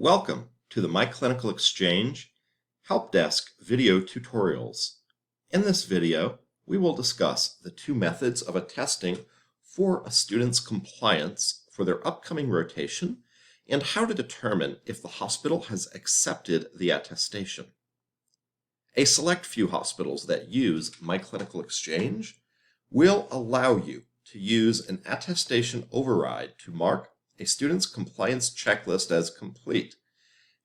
Welcome to the myClinicalExchange Help Desk video tutorials. In this video, we will discuss the two methods of attesting for a student's compliance for their upcoming rotation and how to determine if the hospital has accepted the attestation. A select few hospitals that use myClinicalExchange will allow you to use an attestation override to mark a student's compliance checklist as complete.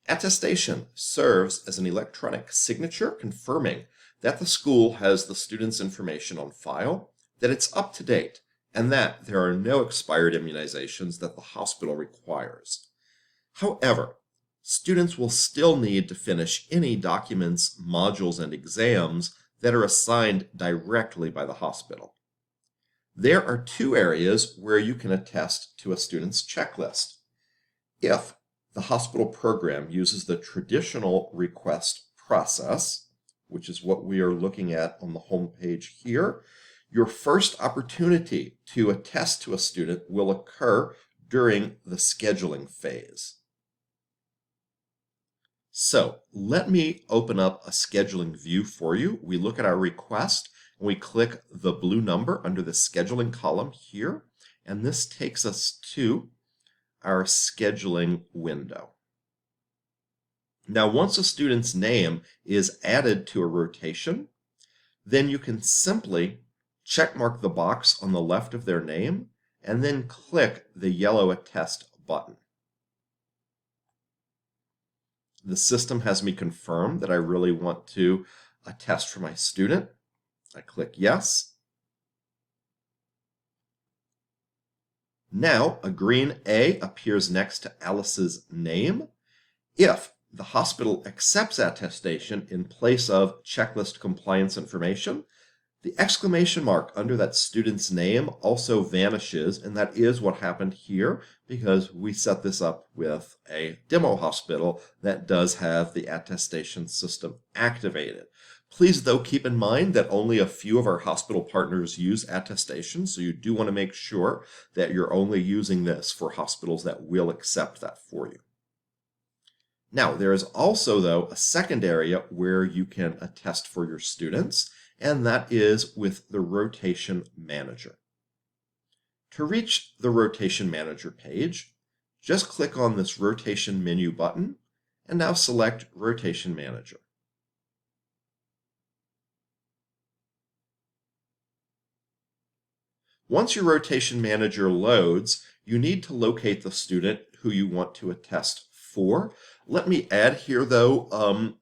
Attestation serves as an electronic signature confirming that the school has the student's information on file, that it's up to date, and that there are no expired immunizations that the hospital requires. However, students will still need to finish any documents, modules, and exams that are assigned directly by the hospital. There are two areas where you can attest to a student's checklist. If the hospital program uses the traditional request process, which is what we are looking at on the home page here, your first opportunity to attest to a student will occur during the scheduling phase. So let me open up a scheduling view for you. We look at our request and we click the blue number under the scheduling column here, and this takes us to our scheduling window. Now, once a student's name is added to a rotation, then you can simply checkmark the box on the left of their name and then click the yellow attest button. The system has me confirm that I really want to attest for my student. I click yes. Now a green A appears next to Alice's name. If the hospital accepts attestation in place of checklist compliance information, the exclamation mark under that student's name also vanishes, and that is what happened here because we set this up with a demo hospital that does have the attestation system activated. Please, though, keep in mind that only a few of our hospital partners use attestation, so you do want to make sure that you're only using this for hospitals that will accept that for you. Now, there is also, though, a second area where you can attest for your students, and that is with the Rotation Manager. To reach the Rotation Manager page, just click on this Rotation menu button, and now select Rotation Manager. Once your Rotation Manager loads, you need to locate the student who you want to attest for. Let me add here, though,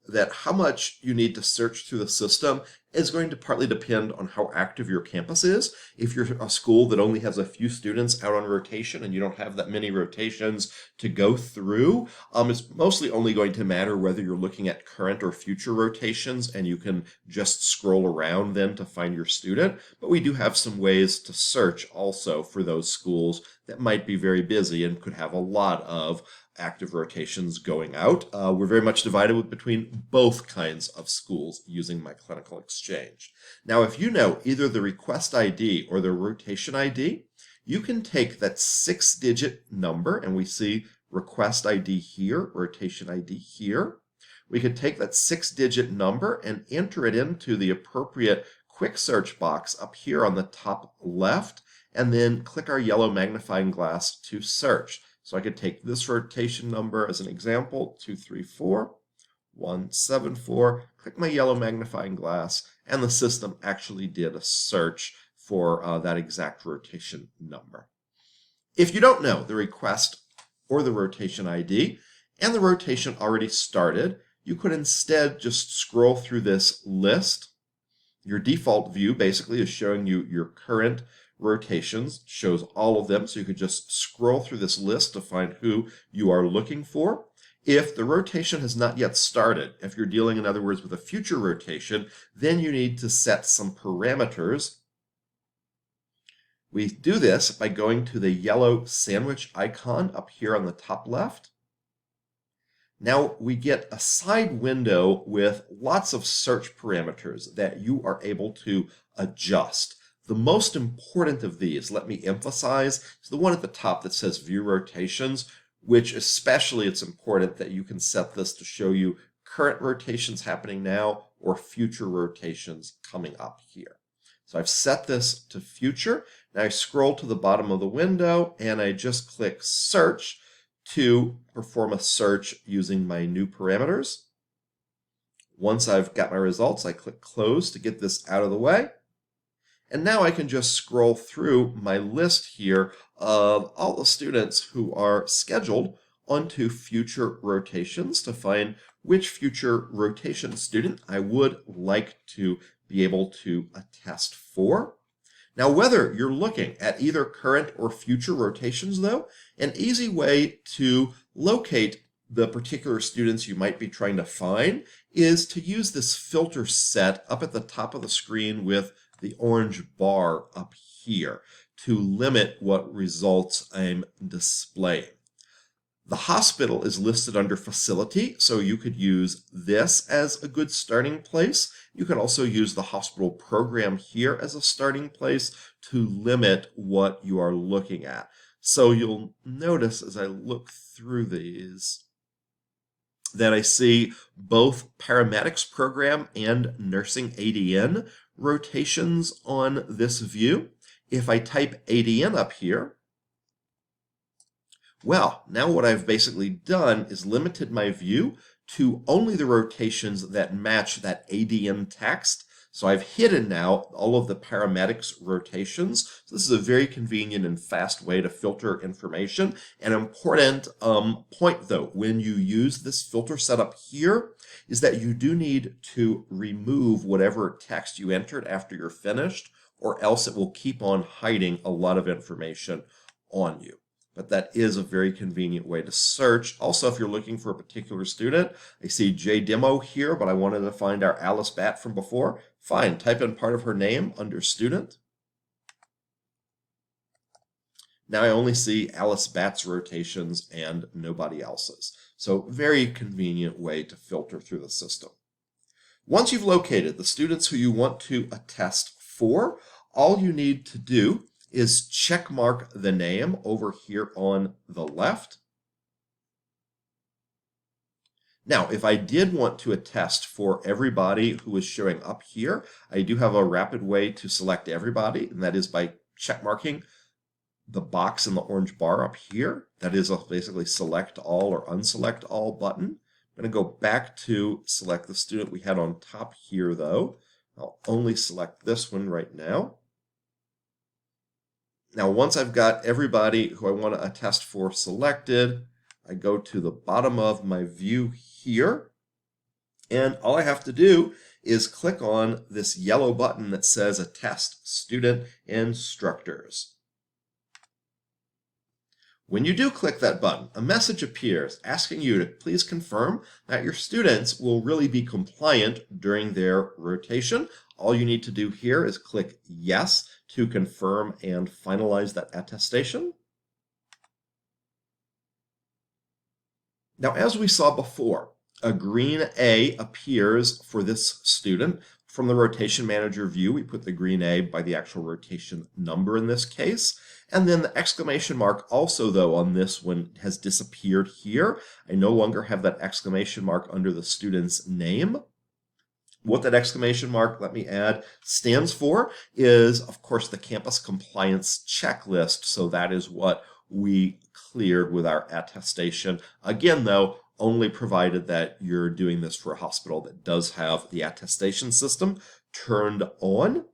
that how much you need to search through the system is going to partly depend on how active your campus is. If you're a school that only has a few students out on rotation and you don't have that many rotations to go through, it's mostly only going to matter whether you're looking at current or future rotations, and you can just scroll around then to find your student. But we do have some ways to search also for those schools that might be very busy and could have a lot of active rotations going out. We're very much divided between both kinds of schools using myClinicalExchange. Now, if you know either the request ID or the rotation ID, you can take that 6-digit number, and we see request ID here, rotation ID here. We could take that 6-digit number and enter it into the appropriate quick search box up here on the top left, and then click our yellow magnifying glass to search. So I could take this rotation number as an example, 234174, click my yellow magnifying glass, and the system actually did a search for that exact rotation number. If you don't know the request or the rotation ID, and the rotation already started, you could instead just scroll through this list. Your default view basically is showing you your current rotations, shows all of them, so you could just scroll through this list to find who you are looking for. If the rotation has not yet started, if you're dealing, in other words, with a future rotation, then you need to set some parameters. We do this by going to the yellow sandwich icon up here on the top left. Now we get a side window with lots of search parameters that you are able to adjust. The most important of these, let me emphasize, is the one at the top that says View Rotations. which especially it's important that you can set this to show you current rotations happening now or future rotations coming up here. So I've set this to future. Now I scroll to the bottom of the window and I just click search to perform a search using my new parameters. Once I've got my results, I click close to get this out of the way. And now I can just scroll through my list here of all the students who are scheduled onto future rotations to find which future rotation student I would like to be able to attest for. Now, whether you're looking at either current or future rotations, though, an easy way to locate the particular students you might be trying to find is to use this filter set up at the top of the screen with the orange bar up here to limit what results I'm displaying. The hospital is listed under facility, so you could use this as a good starting place. You could also use the hospital program here as a starting place to limit what you are looking at. So you'll notice as I look through these that I see both paramedics program and nursing ADN rotations on this view. If I type ADN up here, well, now what I've basically done is limited my view to only the rotations that match that ADN text. So I've hidden now all of the paramedics rotations. So this is a very convenient and fast way to filter information. An important point, though, when you use this filter setup here is that you do need to remove whatever text you entered after you're finished, or else it will keep on hiding a lot of information on you. But that is a very convenient way to search. Also, if you're looking for a particular student, I see JDemo here, but I wanted to find our Alice Bat from before. Fine, type in part of her name under student. Now I only see Alice Bat's rotations and nobody else's. So very convenient way to filter through the system. Once you've located the students who you want to attest for, all you need to do is check mark the name over here on the left. Now, if I did want to attest for everybody who is showing up here, I do have a rapid way to select everybody, and that is by check marking the box in the orange bar up here. That is a basically select all or unselect all button. I'm going to go back to select the student we had on top here, though. I'll only select this one right now. Now, once I've got everybody who I want to attest for selected, I go to the bottom of my view here, and all I have to do is click on this yellow button that says Attest Student Instructors. When you do click that button, a message appears asking you to please confirm that your students will really be compliant during their rotation. All you need to do here is click Yes to confirm and finalize that attestation. Now, as we saw before, a green A appears for this student. From the rotation manager view, we put the green A by the actual rotation number in this case. And then the exclamation mark also, though, on this one has disappeared here. I no longer have that exclamation mark under the student's name. What that exclamation mark, let me add, stands for is, of course, the campus compliance checklist. So that is what we cleared with our attestation. Again, though, only provided that you're doing this for a hospital that does have the attestation system turned on.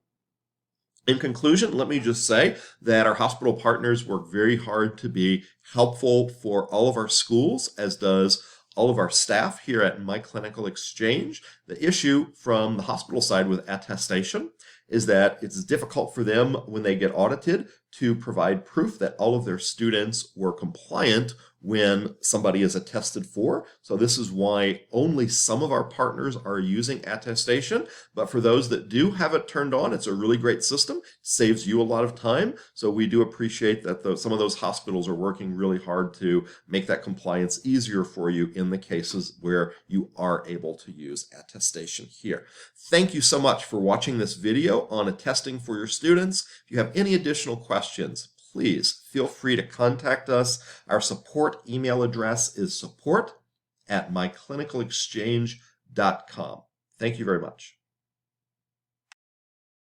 In conclusion, let me just say that our hospital partners work very hard to be helpful for all of our schools, as does all of our staff here at myClinicalExchange. The issue from the hospital side with attestation is that it's difficult for them when they get audited to provide proof that all of their students were compliant when somebody is attested for. So this is why only some of our partners are using attestation. But for those that do have it turned on, it's a really great system. Saves you a lot of time. So we do appreciate that some of those hospitals are working really hard to make that compliance easier for you in the cases where you are able to use attestation here. Thank you so much for watching this video on attesting for your students. If you have any additional questions, please feel free to contact us. Our support email address is support@myClinicalExchange.com. Thank you very much.